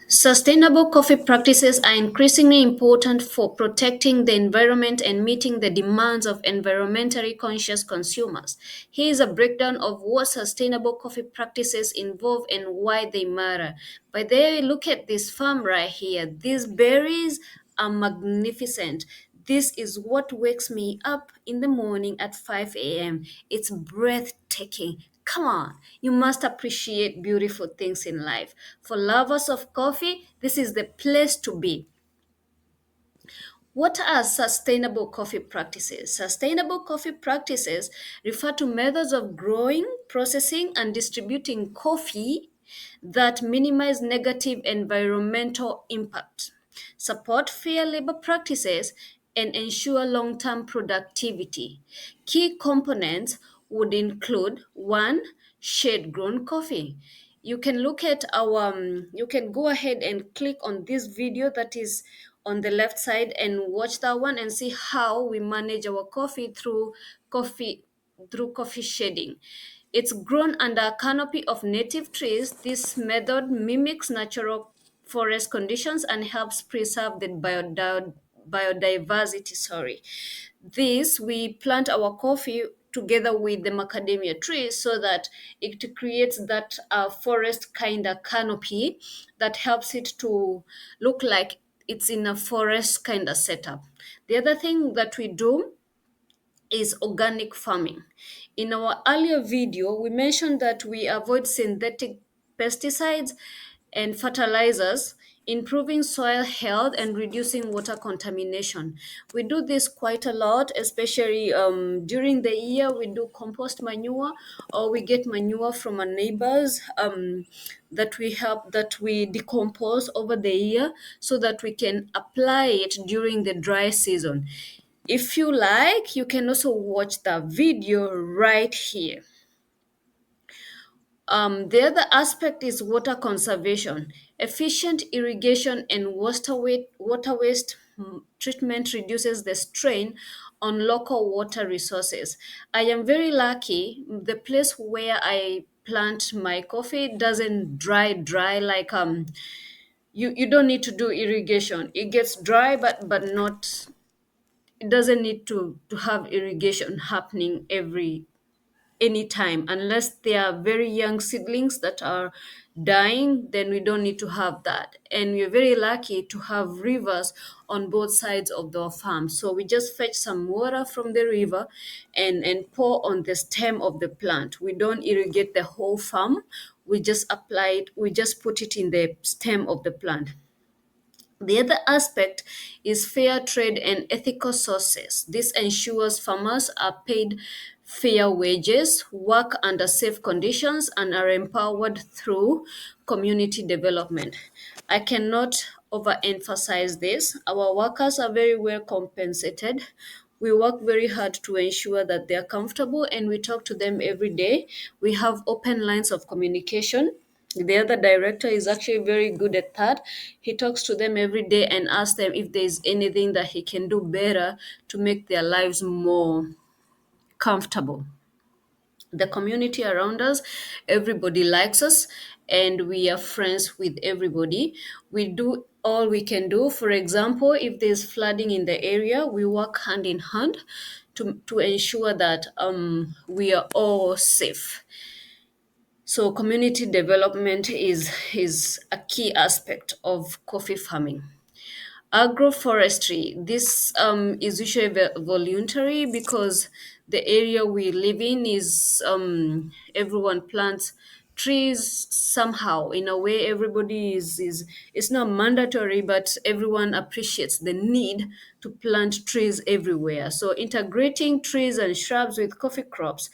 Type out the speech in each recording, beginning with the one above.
Sustainable coffee practices are increasingly important for protecting the environment and meeting the demands of environmentally conscious consumers. Here is a breakdown of what sustainable coffee practices involve and why they matter. By the way, look at this farm right here. These berries are magnificent. This is what wakes me up in the morning at 5 a.m. It's breathtaking. Come on, you must appreciate beautiful things in life. For lovers of coffee, this is the place to be. What are sustainable coffee practices? Sustainable coffee practices refer to methods of growing, processing, and distributing coffee that minimize negative environmental impact, support fair labor practices, and ensure long term productivity. Key components would include one, shade grown coffee. You can look at you can go ahead and click on this video that is on the left side and watch that one and see how we manage our coffee coffee shading. It's grown under a canopy of native trees. This method mimics natural forest conditions and helps preserve the biodiversity. Sorry. This, we plant our coffee together with the macadamia tree so that it creates that forest kind of canopy that helps it to look like it's in a forest kind of setup. The other thing that we do is organic farming. In our earlier video, we mentioned that we avoid synthetic pesticides and fertilizers, improving soil health and reducing water contamination. We do this quite a lot, especially during the year. We do compost manure, or we get manure from our neighbors that we decompose over the year so that we can apply it during the dry season. If you like, you can also watch the video right here. The other aspect is water conservation. Efficient irrigation and water waste treatment reduces the strain on local water resources. I am very lucky. The place where I plant my coffee doesn't dry like you don't need to do irrigation. It gets dry, but not, it doesn't need to have irrigation happening every anytime, unless they are very young seedlings that are dying. Then we don't need to have that, and we're very lucky to have rivers on both sides of the farm, so we just fetch some water from the river and pour on the stem of the plant. We don't irrigate the whole farm, we just apply it, we just put it in the stem of the plant. The other aspect is fair trade and ethical sources. This ensures farmers are paid fair wages, work under safe conditions, and are empowered through community development. I cannot overemphasize this. Our workers are very well compensated. We work very hard to ensure that they are comfortable, and we talk to them every day. We have open lines of communication. The other director is actually very good at that. He talks to them every day and asks them if there's anything that he can do better to make their lives more comfortable. The community around us, everybody likes us, and we are friends with everybody. We do all we can do. For example, if there's flooding in the area, we work hand in hand to ensure that we are all safe. So community development is a key aspect of coffee farming. Agroforestry. This is usually voluntary because the area we live in is everyone plants trees somehow. In a way, everybody is it's not mandatory, but everyone appreciates the need to plant trees everywhere. So integrating trees and shrubs with coffee crops,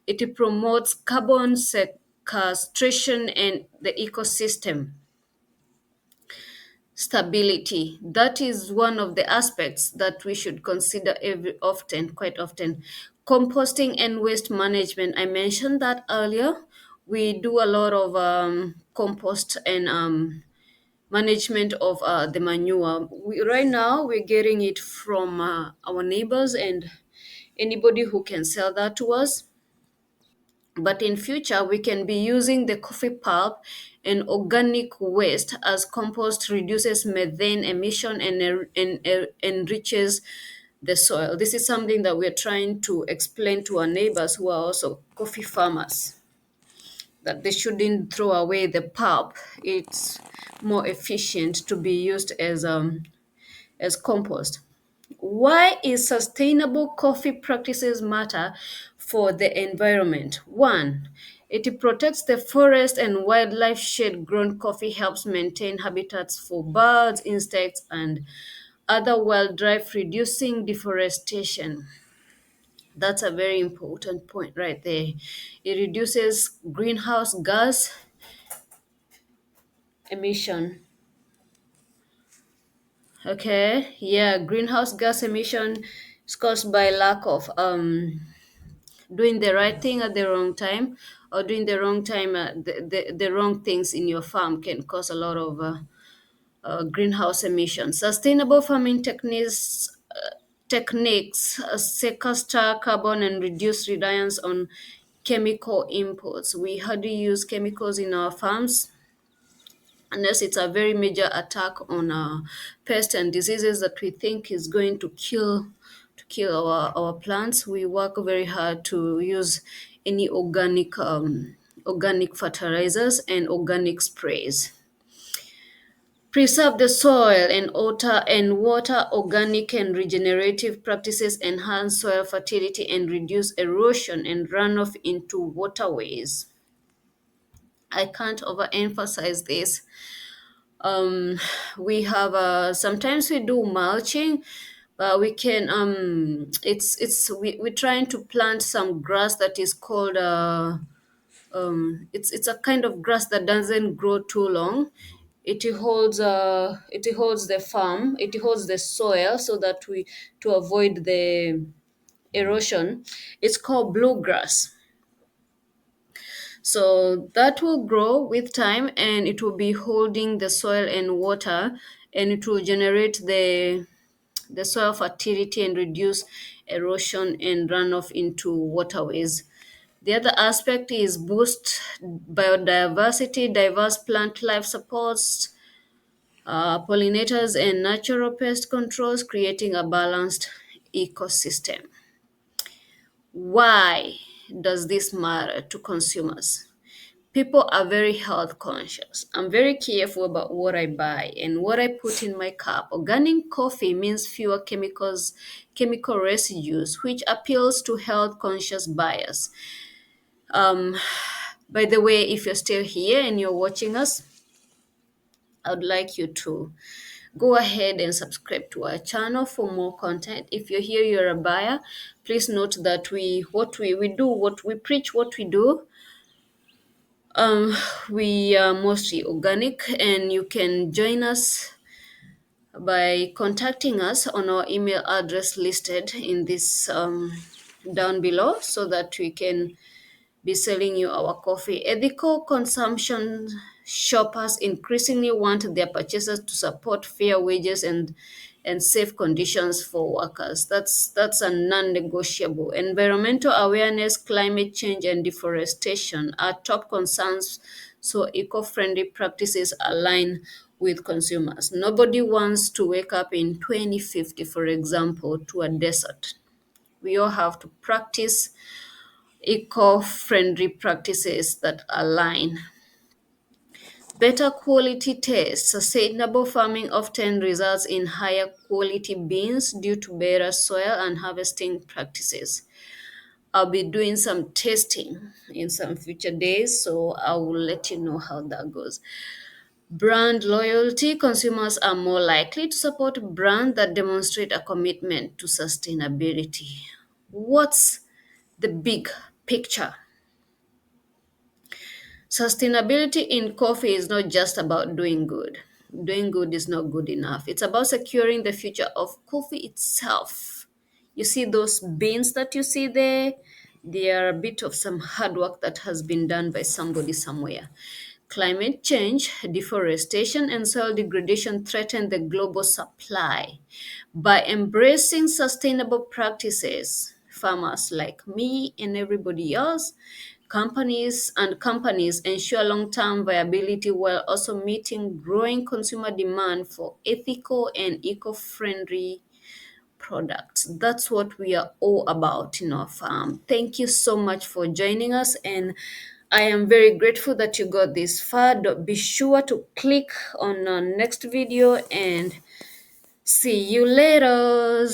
it promotes carbon sequestration and the ecosystem stability. That is one of the aspects that we should consider quite often. Composting and waste management, I mentioned that earlier. We do a lot of compost and management of the manure. Right now we're getting it from our neighbors and anybody who can sell that to us, but in future we can be using the coffee pulp and organic waste, as compost reduces methane emission and enriches the soil. This is something that we're trying to explain to our neighbors who are also coffee farmers, that they shouldn't throw away the pulp. It's more efficient to be used as compost. Why is sustainable coffee practices matter for the environment? One, it protects the forest and wildlife. Shade grown coffee helps maintain habitats for birds, insects, and other wildlife, reducing deforestation. That's a very important point right there. It reduces greenhouse gas emission. Okay, yeah, greenhouse gas emission is caused by lack of doing the right thing at the wrong time, or doing the wrong time, the wrong things in your farm can cause a lot of greenhouse emissions. Sustainable farming techniques sequester carbon and reduce reliance on chemical inputs. We hardly use chemicals in our farms unless it's a very major attack on pests and diseases that we think is going to kill our plants. We work very hard to use any organic fertilizers and organic sprays. Preserve the soil and water. Organic and regenerative practices enhance soil fertility and reduce erosion and runoff into waterways. I can't overemphasize this. um we have sometimes we do mulching, but we can we're trying to plant some grass that is called it's a kind of grass that doesn't grow too long. It holds the farm, it holds the soil so that we to avoid the erosion. It's called bluegrass. So that will grow with time, and it will be holding the soil and water, and it will generate the soil fertility and reduce erosion and runoff into waterways. The other aspect is boost biodiversity. Diverse plant life supports pollinators and natural pest controls, creating a balanced ecosystem. Why does this matter to consumers? People are very health conscious. I'm very careful about what I buy and what I put in my cup. Organic coffee means fewer chemical residues, which appeals to health conscious buyers. Um, by the way, if you're still here and you're watching us, I would like you to go ahead and subscribe to our channel for more content. If you're here, you're a buyer, please note that we do, what we preach, what we do. Um, we are mostly organic, and you can join us by contacting us on our email address listed in this down below, so that we can be selling you our coffee. Ethical consumption shoppers increasingly want their purchases to support fair wages and safe conditions for workers. That's a non-negotiable. Environmental awareness, climate change, and deforestation are top concerns, so eco-friendly practices align with consumers. Nobody wants to wake up in 2050, for example, to a desert. We all have to practice eco-friendly practices that align. Better quality taste. Sustainable farming often results in higher quality beans due to better soil and harvesting practices. I'll be doing some testing in some future days, so I will let you know how that goes. Brand loyalty. Consumers are more likely to support brands that demonstrate a commitment to sustainability. What's the big picture? Sustainability in coffee is not just about doing good. Doing good is not good enough. It's about securing the future of coffee itself. You see those beans that you see there? They are a bit of some hard work that has been done by somebody somewhere. Climate change, deforestation, and soil degradation threaten the global supply. By embracing sustainable practices, farmers like me and everybody else companies ensure long-term viability while also meeting growing consumer demand for ethical and eco-friendly products. That's what we are all about in our farm. Thank you so much for joining us, and I am very grateful that you got this far. Be sure to click on our next video and see you later.